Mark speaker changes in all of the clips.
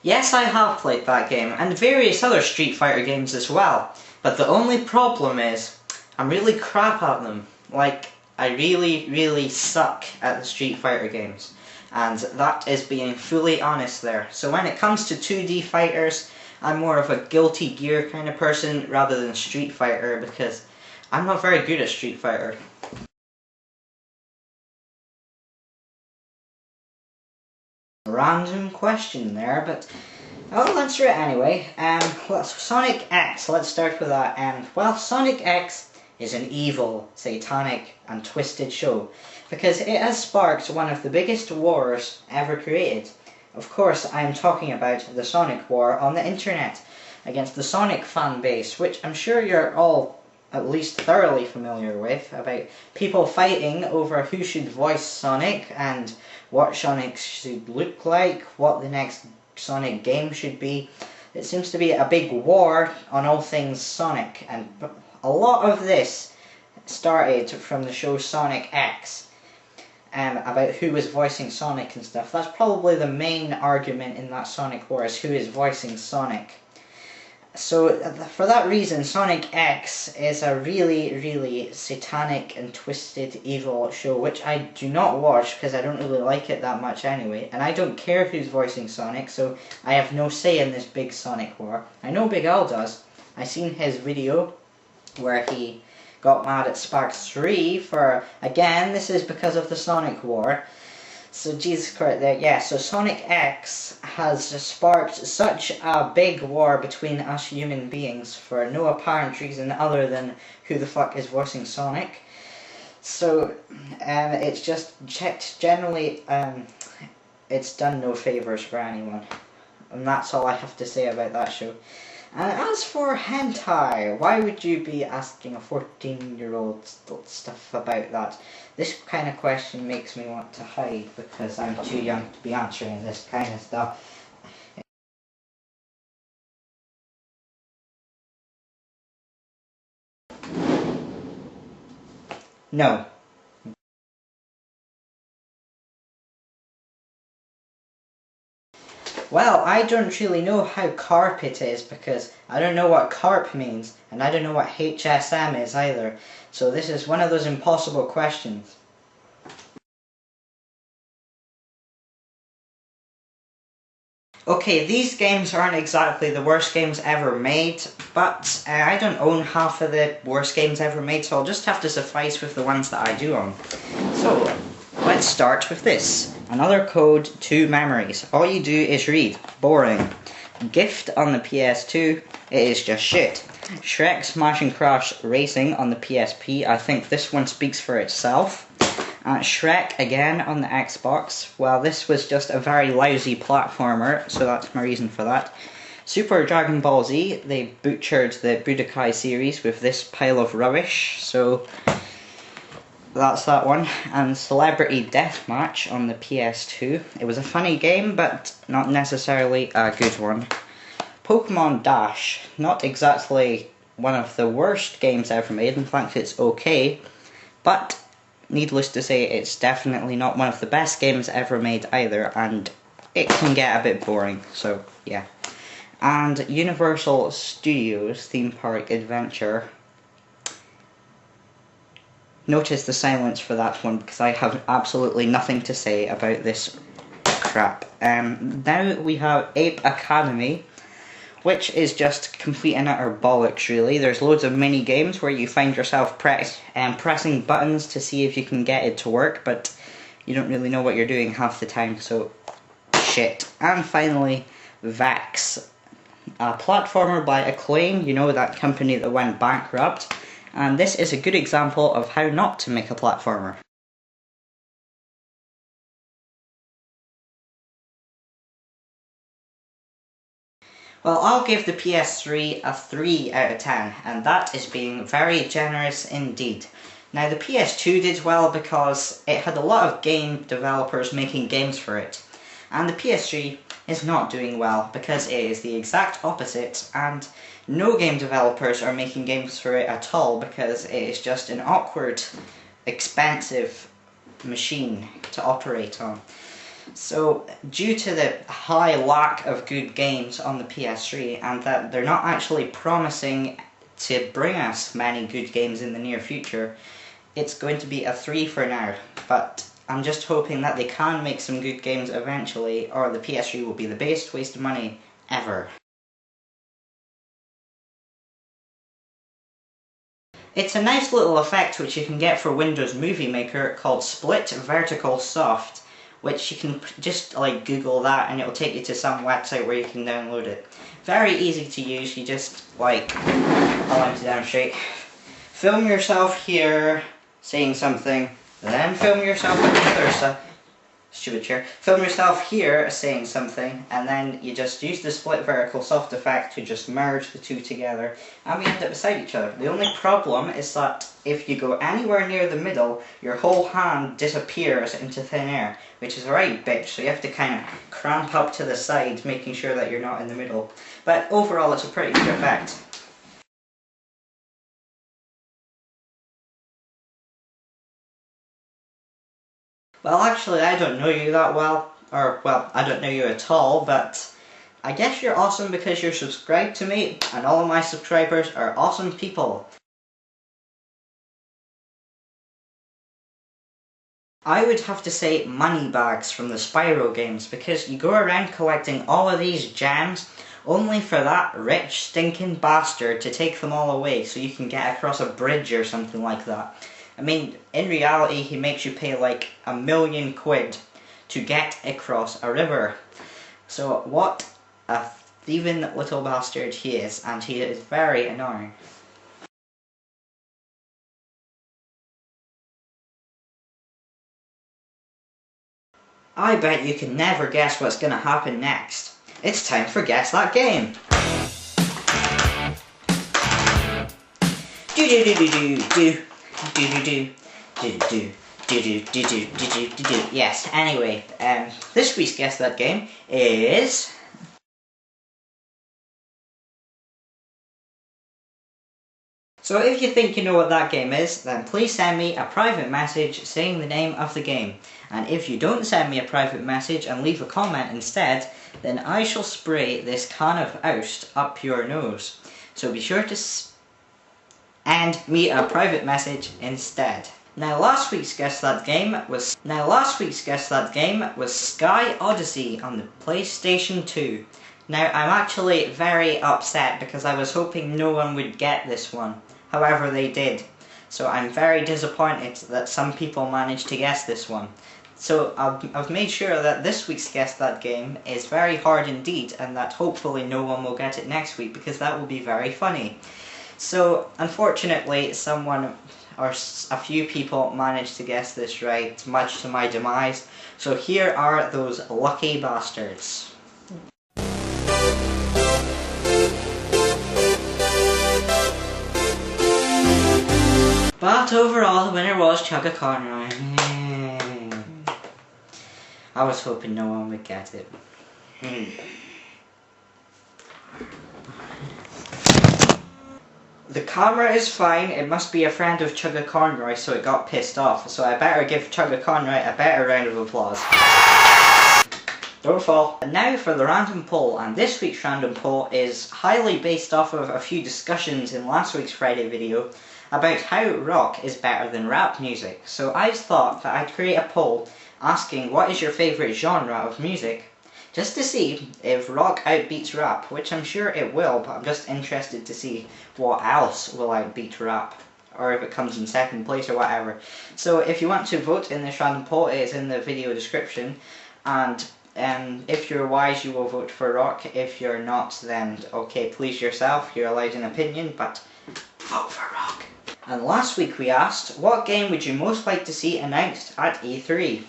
Speaker 1: Yes, I have played that game, and various other Street Fighter games as well, but the only problem is, I'm really crap at them. Like, I really suck at the Street Fighter games, and that is being fully honest there. So when it comes to 2D fighters, I'm more of a Guilty Gear kind of person rather than Street Fighter, because I'm not very good at Street Fighter. Random question there, but I'll answer it anyway. Sonic X, let's start with that. Well, Sonic X is an evil, satanic and twisted show because it has sparked one of the biggest wars ever created. Of course, I am talking about the Sonic War on the internet against the Sonic fan base, which I'm sure you're all at least thoroughly familiar with, about people fighting over who should voice Sonic and what Sonic should look like, what the next Sonic game should be. It seems to be a big war on all things Sonic, and a lot of this started from the show Sonic X, about who was voicing Sonic and stuff. That's probably the main argument in that Sonic War, is who is voicing Sonic. So for that reason, Sonic X is a really satanic and twisted evil show, which I do not watch because I don't really like it that much anyway, and I don't care who's voicing Sonic, so I have no say in this big Sonic War. I know Big Al does. I seen his video where he got mad at Sparks 3 for, again, this is because of the Sonic War. So Jesus Christ, yeah, so Sonic X has sparked such a big war between us human beings for no apparent reason other than who the fuck is voicing Sonic. So, it's just generally, it's done no favours for anyone. And that's all I have to say about that show. And as for hentai, why would you be asking a 14-year-old stuff about that? This kind of question makes me want to hide because I'm too young to be answering this kind of stuff. No. Well, I don't really know how carpe it is because I don't know what carp means, and I don't know what HSM is either, so this is one of those impossible questions. Okay, these games aren't exactly the worst games ever made, but I don't own half of the worst games ever made, so I'll just have to suffice with the ones that I do own. So, let's start with this. Another Code 2 Memories. All you do is read. Boring. Gift on the PS2. It is just shit. Shrek Smash and Crash Racing on the PSP. I think this one speaks for itself. Shrek again on the Xbox. Well, this was just a very lousy platformer, so that's my reason for that. Super Dragon Ball Z. They butchered the Budokai series with this pile of rubbish, so that's that one. And Celebrity Deathmatch on the PS2. It was a funny game, but not necessarily a good one. Pokemon Dash. Not exactly one of the worst games ever made. In fact, it's okay. But, needless to say, it's definitely not one of the best games ever made either. And it can get a bit boring, so yeah. And Universal Studios Theme Park Adventure. Notice the silence for that one because I have absolutely nothing to say about this crap. Now we have Ape Academy, which is just complete and utter bollocks really. There's loads of mini games where you find yourself pressing buttons to see if you can get it to work, but you don't really know what you're doing half the time, so shit. And finally, Vax, a platformer by Acclaim, you know, that company that went bankrupt. And this is a good example of how not to make a platformer. Well, I'll give the PS3 a 3 out of 10, and that is being very generous indeed. Now, the PS2 did well because it had a lot of game developers making games for it, and the PS3 is not doing well because it is the exact opposite, and no game developers are making games for it at all because it is just an awkward, expensive machine to operate on. So, due to the high lack of good games on the PS3 and that they're not actually promising to bring us many good games in the near future, it's going to be a 3 for now. But I'm just hoping that they can make some good games eventually, or the PS3 will be the biggest waste of money ever. It's a nice little effect which you can get for Windows Movie Maker called Split Vertical Soft, which you can just like Google that and it'll take you to some website where you can download it. Very easy to use. You just like, allow me to demonstrate, film yourself here saying something, then film yourself at the other side. Stupid chair. Film yourself here saying something, and then you just use the split vertical soft effect to just merge the two together, and we end up beside each other. The only problem is that if you go anywhere near the middle, your whole hand disappears into thin air, which is a right bitch, so you have to kind of cramp up to the side, making sure that you're not in the middle. But overall, it's a pretty good effect. Well, actually, I don't know you that well, or, well, I don't know you at all, but I guess you're awesome because you're subscribed to me, and all of my subscribers are awesome people. I would have to say money bags from the Spyro games, because you go around collecting all of these gems, only for that rich, stinking bastard to take them all away so you can get across a bridge or something like that. I mean, in reality, he makes you pay like £1,000,000 to get across a river. So what a thieving little bastard he is, and he is very annoying. I bet you can never guess what's gonna happen next. It's time for Guess That Game! Do do do do do do. Yes, anyway, this week's Guess That Game is... So if you think you know what that game is, then please send me a private message saying the name of the game. And if you don't send me a private message and leave a comment instead, then I shall spray this can of oust up your nose. So be sure to send me a private message instead. Now last week's Guess That Game was Sky Odyssey on the PlayStation 2. Now I'm actually very upset because I was hoping no one would get this one. However, they did. So I'm very disappointed that some people managed to guess this one. So I've made sure that this week's Guess That Game is very hard indeed, and that hopefully no one will get it next week, because that will be very funny. So unfortunately someone or a few people managed to guess this right, much to my demise. So here are those lucky bastards. But overall, the winner was Chugga Conroy. I was hoping no one would get it. The camera is fine, it must be a friend of Chugga Conroy, so it got pissed off. So I better give Chugga Conroy a better round of applause. Don't fall. And now for the random poll, and this week's random poll is highly based off of a few discussions in last week's Friday video about how rock is better than rap music. So I thought that I'd create a poll asking what is your favourite genre of music, just to see if rock outbeats rap, which I'm sure it will, but I'm just interested to see what else will outbeat rap, or if it comes in second place or whatever. So if you want to vote in this random poll, it is in the video description, and if you're wise you will vote for rock. If you're not, then okay, please yourself, you're allowed an opinion, but vote for rock. And last week we asked, what game would you most like to see announced at E3?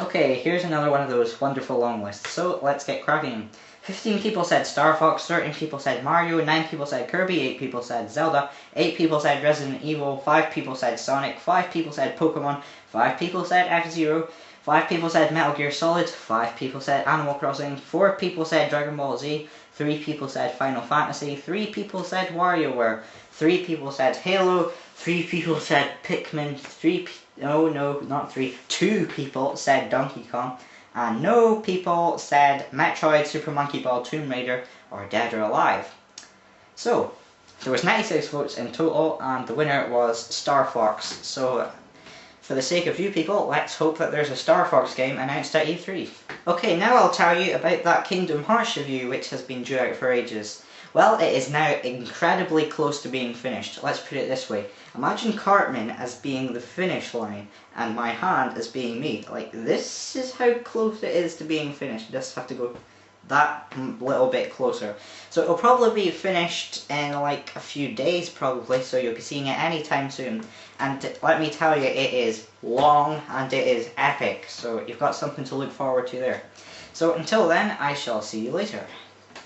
Speaker 1: Okay, here's another one of those wonderful long lists, so let's get cracking. 15 people said Star Fox, 13 people said Mario, 9 people said Kirby, 8 people said Zelda, 8 people said Resident Evil, 5 people said Sonic, 5 people said Pokemon, 5 people said F-Zero, 5 people said Metal Gear Solid, 5 people said Animal Crossing, 4 people said Dragon Ball Z, 3 people said Final Fantasy, 3 people said WarioWare, 3 people said Halo, 3 people said Pikmin, 2 people said Donkey Kong, and no people said Metroid, Super Monkey Ball, Tomb Raider, or Dead or Alive. So, there was 96 votes in total, and the winner was Star Fox. So, for the sake of you people, let's hope that there's a Star Fox game announced at E3. Okay, now I'll tell you about that Kingdom Hearts review which has been due out for ages. Well, it is now incredibly close to being finished. Let's put it this way. Imagine Cartman as being the finish line, and my hand as being me. Like, this is how close it is to being finished. You just have to go that little bit closer. So it'll probably be finished in like a few days probably, so you'll be seeing it anytime soon. And let me tell you, it is long and it is epic, so you've got something to look forward to there. So until then, I shall see you later.